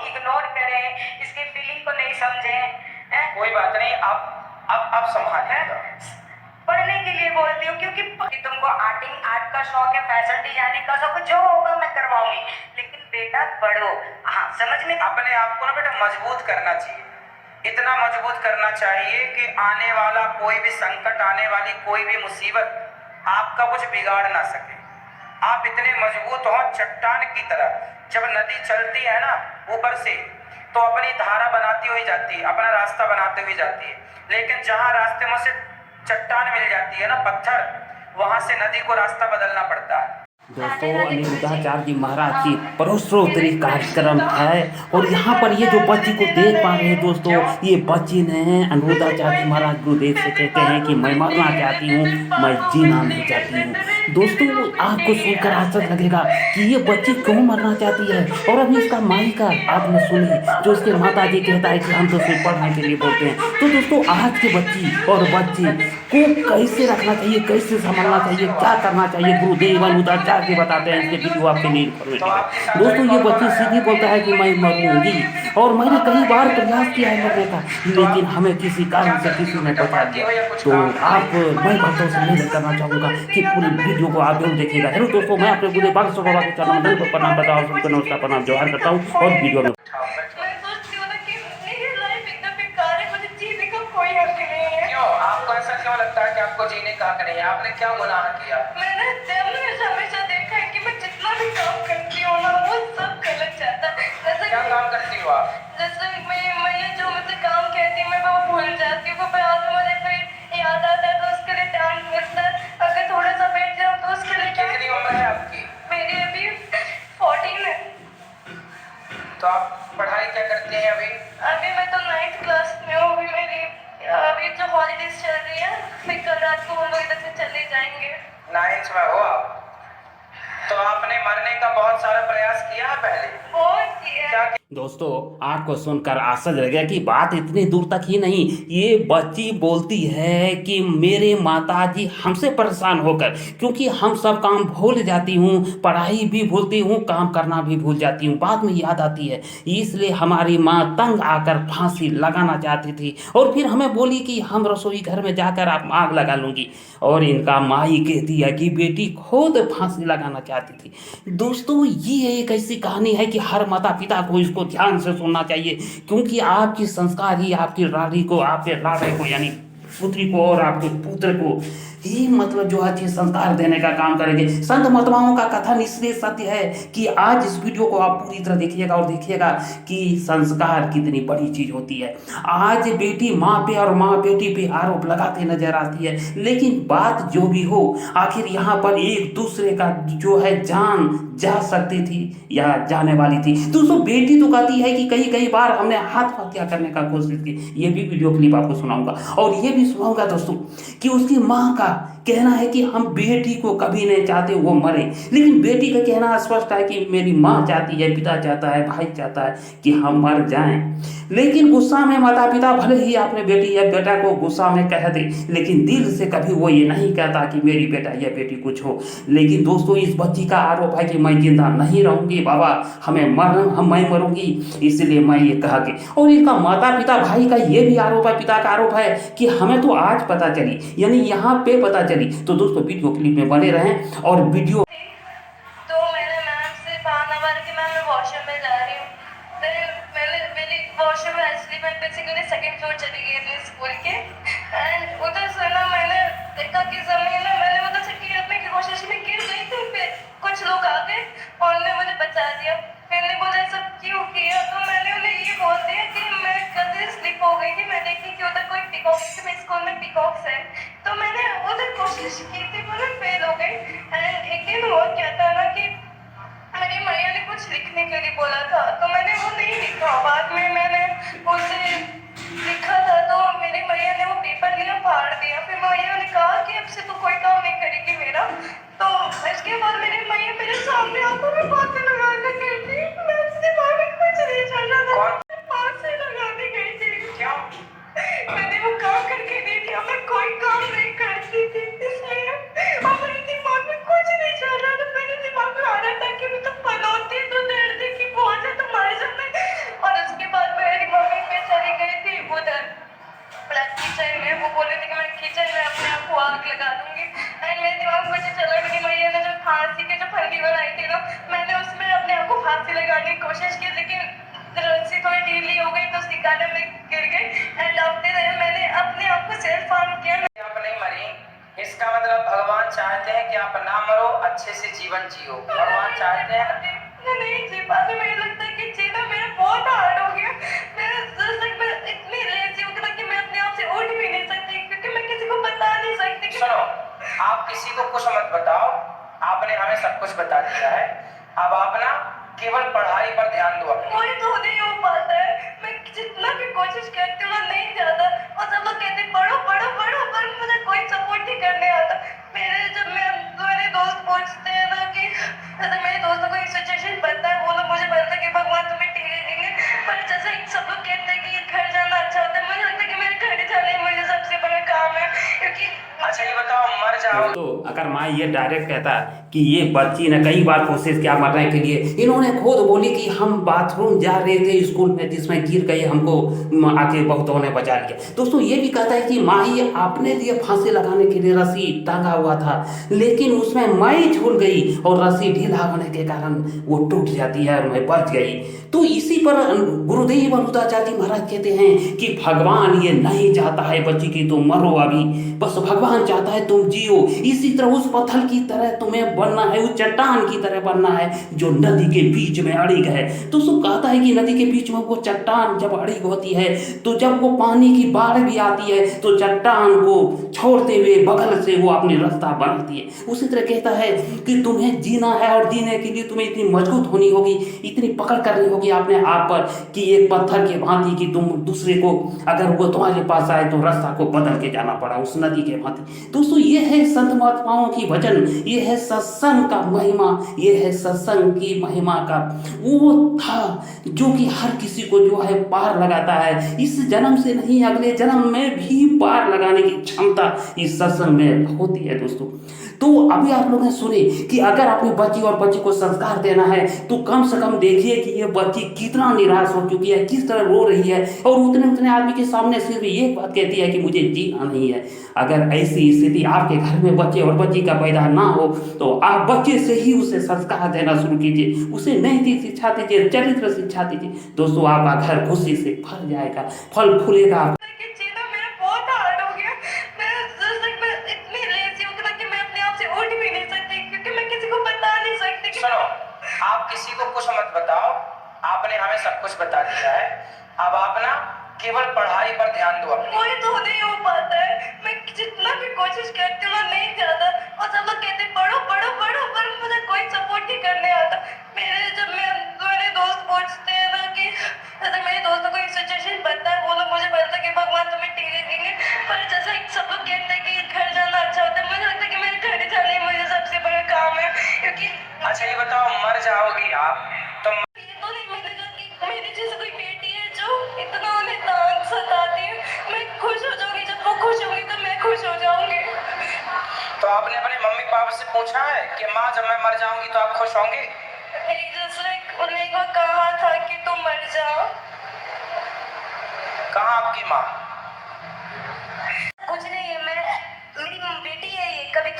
Ignore करें, इसकी feeling को नहीं समझें। कोई बात नहीं, आप संभालिएगा। पढ़ने के लिए बोलती हूँ क्योंकि तुमको आर्ट का शौक है, फैशन डिजाइनिंग का शौक, जो होगा मैं करवाऊंगी, लेकिन बेटा पढ़ो। हाँ, समझ में। अपने आप को ना बेटा मजबूत करना चाहिए, इतना मजबूत करना चाहिए कि आने वाला कोई भी संकट, आने वाली कोई भी मुसीबत आपका कुछ बिगाड़ ना सके। आप इतने मजबूत हो चट्टान की तरह। जब नदी चलती है ना ऊपर से, तो अपनी धारा बनाती हुई जाती है, अपना रास्ता बनाते हुए जाती है, लेकिन जहां रास्ते में से चट्टान मिल जाती है ना, पत्थर, वहां से नदी को रास्ता बदलना पड़ता है। दोस्तों अनिरुद्धाचार्य जी महाराज की परोसरोत्तरी कार्यक्रम है और यहाँ पर ये जो बच्ची को देख पा रहे हैं दोस्तों, ये बच्ची ने अनिरुद्धाचार्य जी महाराज गुरुदेव से कहते हैं कि मैं मरना चाहती हूँ, मैं जीना नहीं चाहती हूँ। दोस्तों आपको सुनकर आश्चर्य लगेगा कि ये बच्ची क्यों मरना चाहती है, और अभी इसका माई का आपने सुनी जो इसके माता जी कहता है कि हम तो सिर्फ पढ़ने के लिए बोलते हैं। तो दोस्तों आज के बच्ची और बच्चे को कैसे रखना चाहिए, कैसे संभालना चाहिए, क्या करना चाहिए, गुरुदेव अनिरुद्धाचार्य के बताते हैं इसके वीडियो आपके लिए इन्फॉर्मेटिव है। दोस्तों ये बच्ची सीधी बोलता है कि मैं मरूंगी, और मैंने कई बार प्रयास किया है मरने का, लेकिन हमें किसी कारण से किसी ने बचा दिया। तो आप मैं भक्तों से निवेदन करना चाहूंगा कि पूरी वीडियो को आप जरूर देखिएगा। हेलो दोस्तों, मैं अपने गुरुदेव बागेश्वर बाबा के चरणों में दंड प्रणाम करता हूँ, सबको नमस्कार प्रणाम जोहार करता हूँ और वीडियो में आपको ऐसा क्यों लगता है कि आपको जीने का हक नहीं है? आपने क्या गुनाह किया? मैंने हमेशा देखा है कि मैं जितना भी काम करती हूँ ना, वो सब गलत जाता है। जैसे क्या काम करती हो आप? जैसे मैं जो मुझसे काम कहती हूँ, मैं वो भूल जाती हूँ। वो बाद में मुझे कोई याद आता है तो उसके लिए टाइम मिलता है। अगर थोड़ा सा बैठ जाऊँ तो उसके लिए कितनी उम्र है आपकी? मेरी अभी 14 है। तो आप पढ़ाई क्या करती हैं अभी? अभी मैं तो 9th क्लास में हूँ। अभी जो हॉलीडेज चल रही है, फिर कल रात को हम लोग इधर से चले जाएंगे। 9th में हो आप? तो आपने मरने का बहुत सारा प्रयास किया है पहले? बहुत किया। क्या? दोस्तों आपको सुनकर आश्चर्य लगेगा कि बात इतनी दूर तक ही नहीं, ये बच्ची बोलती है कि मेरे माताजी हमसे परेशान होकर, क्योंकि हम सब काम भूल जाती हूँ, पढ़ाई भी भूलती हूँ, काम करना भी भूल जाती हूँ, बाद में याद आती है, इसलिए हमारी माँ तंग आकर फांसी लगाना चाहती थी, और फिर हमें बोली कि हम रसोई घर में जाकर आप आग लगा लूँगी, और इनका माँ ही कहती है कि बेटी खुद फांसी लगाना चाहती थी। दोस्तों ये एक ऐसी कहानी है कि हर माता पिता को इसको ध्यान से सुनना चाहिए, क्योंकि आपकी संस्कार ही आपकी लाड़ी को, आपके लाड़े को यानी पुत्री को और आपके पुत्र को ही मतलब जो अच्छे संस्कार देने का काम करेंगे। संत महात्माओं का कथन इसलिए सत्य है कि आज इस वीडियो को आप पूरी तरह देखिएगा और देखिएगा कि संस्कार कितनी बड़ी चीज होती है। आज बेटी माँ पे और माँ बेटी पे आरोप लगाते नजर आती है, लेकिन बात जो भी हो, आखिर यहाँ पर एक दूसरे का जो है जान जा सकती थी या जाने वाली थी। दोस्तों बेटी तो कहती है कि कई कई बार हमने आत्महत्या करने का कोशिश की, ये भी वीडियो क्लिप आपको सुनाऊंगा, और ये भी सुनाऊंगा दोस्तों कि उसकी माँ का कहना है कि हम बेटी को कभी नहीं चाहते वो मरे, लेकिन बेटी का कहना स्पष्ट है कि मेरी माँ चाहती है, पिता चाहता है, भाई चाहता है कि हम मर जाएं। लेकिन गुस्सा में माता पिता भले ही अपने बेटी या बेटा को गुस्सा में कह दे, लेकिन दिल से कभी वो ये नहीं कहता कि मेरी बेटा या बेटी कुछ हो। लेकिन दोस्तों इस बच्ची का आरोप है कि मैं जिंदा नहीं रहूंगी बाबा, मैं मरूंगी, इसलिए मैं ये कहा कि, और इसका माता पिता भाई का ये भी आरोप है, पिता का आरोप है कि हमें तो आज पता चली, यानी यहाँ पे पता चली। तो दोस्तों वीडियो क्लिप में बने रहें और वीडियो तो मैंने मैम से बहाना मारा कि मैम मैं वॉशरूम में जा रही हूँ। मेरी वॉशरूम में एक्चुअली मैं बेसिकली सेकंड फ्लोर चली गई अपने स्कूल के, एंड उधर से ना मैंने देखा कि जमीन में मैंने उधर से गिरने की कोशिश में गिर गई थी, फिर कुछ लोग आ गए और उन्होंने मुझे बचा दिया। फिर ने बोला सब क्यों किया, तो मैंने उन्हें ये बोल दिया कि मैं गलती स्लिप हो गई थी, मैं देखी कि उधर कोई पिकॉक थी, मेरे स्कूल में पिकॉक्स है, तो मैंने उधर कोशिश की थी, पर मैं फेल हो गई। एंड एक दिन हुआ क्या था ना कि मेरी मैया ने कुछ लिखने के लिए बोला था, तो मैंने वो नहीं लिखा। बाद में मैंने उसे लिखा था, तो मेरी मैया ने वो पेपर लिया, फाड़ दिया। फिर मैया ने कहा कि अब से तो कोई काम नहीं करेगी मेरा। तो इसके बाद मेरी मैया मेरे सामने आंखों में बातें लगाने गई थी, मैं उसके दिमाग में कुछ नहीं चल रहा था, फांसी लगाने गई थी। क्यों? मैंने वो काम करके दी थी, मैं कोई काम नहीं करती थी, इसलिए और मेरे दिमाग में कुछ नहीं चल रहा था। मेरे दिमाग में आ रहा था कि मैं तो पनौती तो दर्द की बहुत है, तो मर जाऊं मैं, अच्छे से जीवन जियो। भगवान चाहते हैं मैं नहीं जी पाती, मुझे लगता है कि जीना मेरा बहुत हार्ड हो गया। मैं इतनी लेजी हूँ कि मैं अपने आप से उठ भी नहीं सकती, क्योंकि मैं किसी को बता नहीं सकती कि सुनो, आप किसी को कुछ मत बताओ, आपने हमें सब कुछ बता दिया है। अब आप ना केवल पढ़ाई पर ध्यान दो अपनी। कोई तो नहीं हो पाता है, मैं जितना भी कोशिश करती हूँ ना नहीं जाता, और सब लोग कहते हैं पढ़ो पढ़ो पढ़ो, पर मुझे कोई सपोर्ट नहीं करने आता। मेरे दोस्त पूछते हैं ना कि जैसे मेरे दोस्तों को एक सिचुएशन पता है, वो लोग मुझे बोलते हैं कि भगवान तुम्हें टीके देंगे, पर जैसे सब लोग कहते हैं कि घर जाना अच्छा होता है, मुझे लगता है कि मेरे घर जाने ही मुझे सबसे बड़ा काम है, क्योंकि अच्छा ये बताओ, मर जाओ तो अगर माँ ये डायरेक्ट कहता कि ये बच्ची ने कई बार कोशिश किया मरने के लिए, इन्होंने खुद बोली कि हम बाथरूम जा रहे थे स्कूल में जिसमें गिर गई, हमको आके बहुतों ने बचा लिया। दोस्तों ये भी कहता है कि माँ ये अपने लिए फांसी लगाने के लिए रस्सी टांगा हुआ था, लेकिन उसमें मैं झूल गई और रस्सी ढीला होने के कारण वो टूट जाती है और मैं बच गई। तो इसी पर गुरुदेव अमृताचार्य महाराज कहते हैं कि भगवान ये नहीं चाहता है बच्ची की तुम मरो अभी, बस भगवान चाहता है तुम जियो। इसी तरह उस पत्थर की तरह तुम्हें बनना है, उस चट्टान की तरह बनना है जो नदी के बीच में अड़िग है। तो उसको कहता है कि नदी के बीच में वो चट्टान जब अड़िग होती है, तो जब वो पानी की बाढ़ भी आती है तो चट्टान को छोड़ते हुए बगल से वो अपनी रास्ता बनाती है। उसी तरह कहता है कि तुम्हें जीना है और जीने के लिए तुम्हें इतनी मजबूत होनी होगी, इतनी पकड़ करनी होगी अपने आप पर कि एक पत्थर के भांति कि तुम दूसरे को अगर वो तुम्हारे पास आए तो रास्ता को बदल के जाना पड़ा उस नदी के भांति। दोस्तों ये है संत महात्माओं की वचन, ये है सत्संग का महिमा, ये है सत्संग की महिमा का वो था जो कि हर किसी को जो है पार लगाता है। इस जन्म से नहीं अगले जन्म में भी पार लगाने की क्षमता इस सत्संग में होती है। दोस्तों तो अभी आप लोग ने सुने कि अगर अपनी बच्ची और बच्चे को संस्कार देना है तो कम से कम देखिए कि ये बच्ची कितना निराश हो चुकी है, किस तरह रो रही है और उतने उतने आदमी के सामने सिर्फ ये बात कहती है कि मुझे जीना नहीं है। अगर ऐसी स्थिति आपके घर में बच्चे और बच्ची का पैदा ना हो तो आप बच्चे से ही उसे संस्कार देना शुरू कीजिए, उसे नैतिक शिक्षा दीजिए, चरित्र शिक्षा दीजिए। दोस्तों आपका घर खुशी से भर जाएगा, फल फूलेगा। कि जीना मेरा बहुत हार्ड हो गया। मैं इतनी लेजी हूँ कि मैं अपने आप से उठ भी नहीं सकती, क्योंकि मैं किसी को बता नहीं सकती कि सुनो, आप किसी को कुछ मत बताओ, आपने हमें सब कुछ बता दिया है। अब आप ना केवल पढ़ाई पर ध्यान दो अपनी। कोई तो नहीं हो पाता है, मैं जितना भी कोशिश करती हूँ ना नहीं जाता, और सब लोग कहते हैं पढ़ो पढ़ो पढ़ो, पर मुझे कोई सपोर्ट नहीं करने आता। मेरे दोस्त पूछते हैं ना कि जैसे मेरे दोस्तों को एक सिचुएशन पता है, वो लोग मुझे बोलते हैं कि भगवान तुम्हें टीके देंगे, पर जैसे सब लोग कहते हैं कि घर जाना अच्छा होता है, मुझे लगता है कि मेरे घर जाने ही मुझे सबसे बड़ा काम है, क्योंकि अच्छा ये बताओ, मर जाओगी आप तो ये तो नहीं मिलेगा कि मेरी जैसे कोई बेटी है जो इतना उन्हें तान सताती है। मैं खुश हो जाऊंगी, जब वो खुश होंगी तो मैं खुश हो जाऊंगी। तो आपने अपने मम्मी पापा से पूछा है कि माँ जब मैं मर जाऊंगी तो आप खुश होंगे? उन्हें एक बार कहा था कि तुम मर जाओ। कहाँ आपकी माँ? कुछ नहीं है, मेरी बेटी है ये, कभी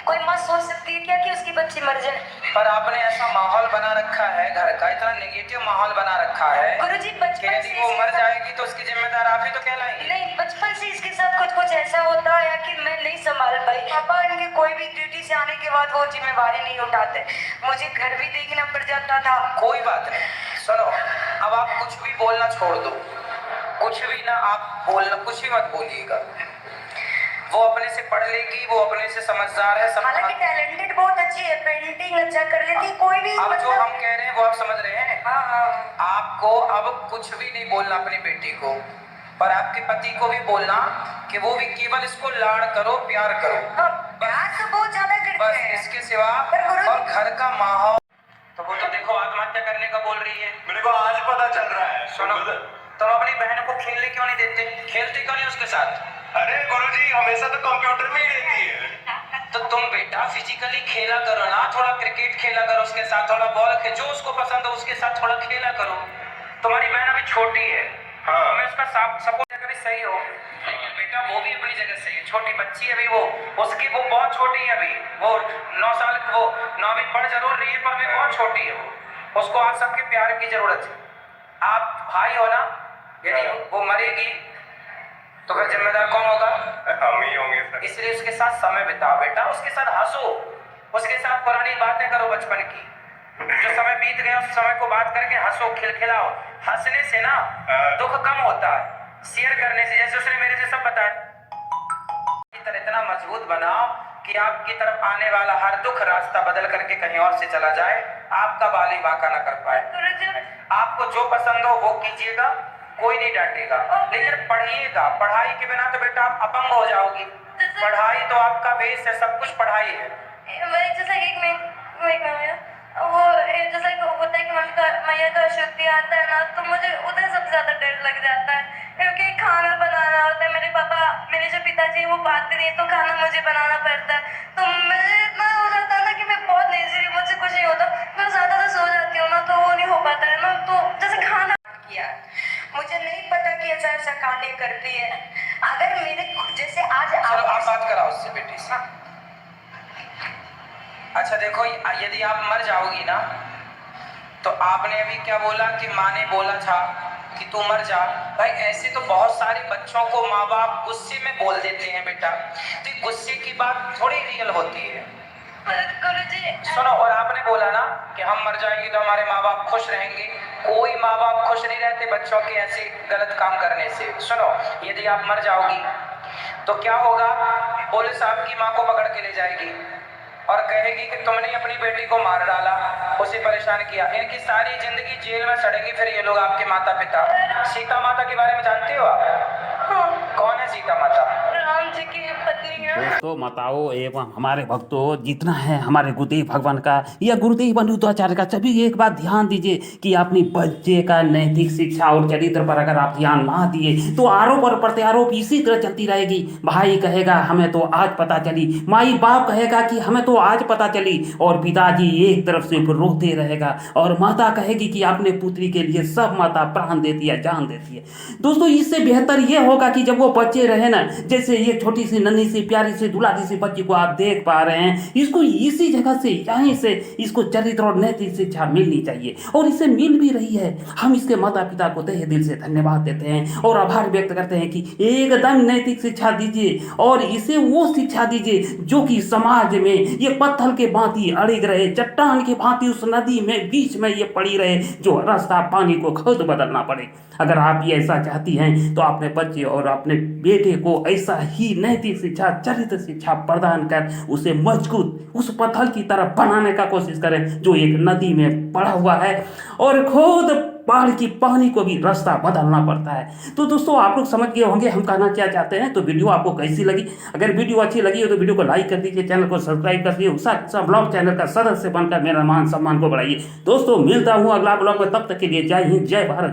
कोई माँ सोच सकती है क्या कि उसकी बच्ची मर जाए? पर आपने ऐसा माहौल बना रखा है घर का, इतना नेगेटिव माहौल बना रखा है गुरुजी कि बचपन यदि से वो मर जाएगी तो उसकी जिम्मेदार आप ही तो कहलाएंगे। नहीं, बचपन से इसके साथ कुछ कुछ ऐसा होता है कि मैं नहीं संभाल पाई। पापा इनके कोई भी ड्यूटी से आने के बाद वो जिम्मेवारी नहीं उठाते, मुझे घर भी देखना पड़ जाता था। कोई बात नहीं, सुनो अब आप कुछ भी बोलना छोड़ दो, कुछ भी ना आप बोलना, कुछ भी मत बोलिएगा। वो अपने से पढ़ लेगी, वो अपने से समझदार है, सब हालांकि टैलेंटेड बहुत अच्छी है, पेंटिंग अच्छा कर लेती, कोई भी अब जो हम कह रहे हैं वो आप समझ रहे हैं। हाँ हाँ आपको अब कुछ भी नहीं बोलना अपनी बेटी को, पर आपके पति को भी बोलना कि वो भी केवल इसको लाड़ करो, प्यार करो, हाँ, प्यार तो बहुत ज्यादा करते बस हैं। इसके सिवा। और घर का माहौल तो वो तो देखो आत्महत्या करने का बोल रही है, मेरे को आज पता चल रहा है। सुनो तो अपनी बहन को खेलने क्यों नहीं देते, खेलते क्यों नहीं उसके साथ? अरे गुरुजी हमेशा तो कंप्यूटर में ही रहती है। तो तुम बेटा फिजिकली खेला करो ना, थोड़ा क्रिकेट खेला करो उसके साथ, थोड़ा बॉल जो उसको पसंद हो उसके साथ थोड़ा खेला करो। तुम्हारी बहन अभी छोटी है, हाँ। तुम्हें उसका सपोर्ट अगर सही हो, बेटा वो भी अपनी जगह सही है, छोटी बच्ची है अभी वो बहुत छोटी है अभी, वो 9 साल वो 9वीं पढ़ जरूर रही है पर वे बहुत छोटी है, वो उसको आज सबके प्यार की जरूरत है। आप भाई हो ना, यदि वो मरेगी तो फिर जिम्मेदार कौन होगा? हम ही होंगे सर। इसलिए उसके साथ समय बिताओ बेटा, उसके साथ हंसो, उसके साथ पुरानी बातें करो बचपन की, जो समय बीत गया उस समय को बात करके हंसो, खिलखिलाओ। हंसने से ना दुख कम होता है, शेयर करने से। जैसे उसने मेरे से सब बताया, की तरह इतना मजबूत बनाओ कि आपकी तरफ आने वाला हर दुख रास्ता बदल करके कहीं और से चला जाए, आपका बाली बांका न कर पाए। गुरुजी आपको जो पसंद हो वो कीजिएगा, कोई नहीं डांटेगा, लेकिन पढ़िएगा। पढ़ाई के बिना तो बेटा आप अपंग हो जाओगी। पढ़ाई तो आपका बेस है, सब कुछ पढ़ाई है। वही जैसा एक वो जैसा कि होता है कि मैया का अशुद्धि आता है ना, तो मुझे उधर सबसे ज्यादा डर लग जाता है, क्योंकि खाना बनाना होता है। मेरे जो पिताजी वो बात नहीं, तो खाना मुझे बनाना पड़ता है। तो मुझे इतना हो जाता है ना कि मैं बहुत लेजी, मुझसे कुछ नहीं होता, मैं ज्यादा सो जाती हूँ ना, तो वो नहीं हो पाता है ना। तो जैसे खाना किया, मुझे नहीं पता कि ऐसा कांडे करती है। अगर मेरे जैसे आज चलो आप बात कराओ उससे बेटी से। अच्छा देखो, यदि आप मर जाओगी ना, तो आपने अभी क्या बोला कि माँ ने बोला था कि तू मर जा। भाई ऐसे तो बहुत सारे बच्चों को माँ बाप गुस्से में बोल देते हैं बेटा, तो गुस्से की बात थोड़ी रियल होती है। गुरुजी सुनो, और आपने बोला ना कि हम मर जाएंगे तो हमारे माँ बाप खुश रहेंगे। कोई माँ बाप खुश नहीं रहते बच्चों के ऐसे गलत काम करने से। सुनो, यदि आप मर जाओगी तो क्या होगा, पुलिस आपकी माँ को पकड़ के ले जाएगी और कहेगी कि तुमने अपनी बेटी को मार डाला, उसे परेशान किया। इनकी सारी जिंदगी जेल में सड़ेंगी फिर ये लोग, आपके माता पिता। सीता माता के बारे में जानते हो आप? कौन है सीता माता? राम जी की पत्नी है। दोस्तों, माताओं एवं हमारे भक्तों, जितना है हमारे गुरुदेव भगवान का या गुरुदेव अनुद्धाचार्य का, सभी एक बात ध्यान दीजिए कि अपनी बच्चे का नैतिक शिक्षा और चरित्र पर अगर आप ध्यान ना दिए तो आरोप और प्रत्यारोप इसी तरह चलती रहेगी। भाई कहेगा हमें तो आज पता चली, माई बाप कहेगा कि हमें तो आज पता चली, और पिताजी एक तरफ से रोते रहेगा, और माता कहेगी कि अपने पुत्री के लिए सब माता प्राण देती है, जान देती है। दोस्तों, इससे बेहतर यह होगा कि जब वो बच्चे रहे ना, जैसे ये छोटी सी नन्ही सी प्यारी सी दुलारी सी बच्ची को आप देख पा रहे हैं, इसको इसी जगह से, यहीं से इसको चरित्र और नैतिक शिक्षा मिलनी चाहिए, और इसे मिल भी रही है। हम इसके माता पिता को तहे दिल से धन्यवाद देते हैं और आभार व्यक्त करते हैं कि एकदम नैतिक शिक्षा दीजिए, और इसे वो शिक्षा दीजिए जो कि समाज में ये पत्थर के भांति अड़िग रहे, चट्टान के भांति उस नदी में बीच में ये पड़ी रहे, जो रास्ता पानी को खुद बदलना पड़े। अगर आप ये ऐसा चाहती हैं तो अपने बच्चे और अपने बेटे को ऐसा ही नैतिक शिक्षा, चरित्र शिक्षा प्रदान कर उसे मजबूत उस पत्थर की तरह बनाने का कोशिश करें जो एक नदी में पड़ा हुआ है और खुद बाढ़ की पानी को भी रास्ता बदलना पड़ता है। तो दोस्तों, आप लोग समझ गए होंगे हम कहना क्या चाहते हैं। तो वीडियो आपको कैसी लगी? अगर वीडियो अच्छी लगी हो तो वीडियो को लाइक कर दीजिए, चैनल को सब्सक्राइब कर दीजिए, उषा ब्लॉग चैनल का सदस्य बनकर मेरा मान सम्मान को बढ़ाइए। दोस्तों, मिलता हूँ अगला ब्लॉग में, तब तक के लिए जय हिंद, जय भारत।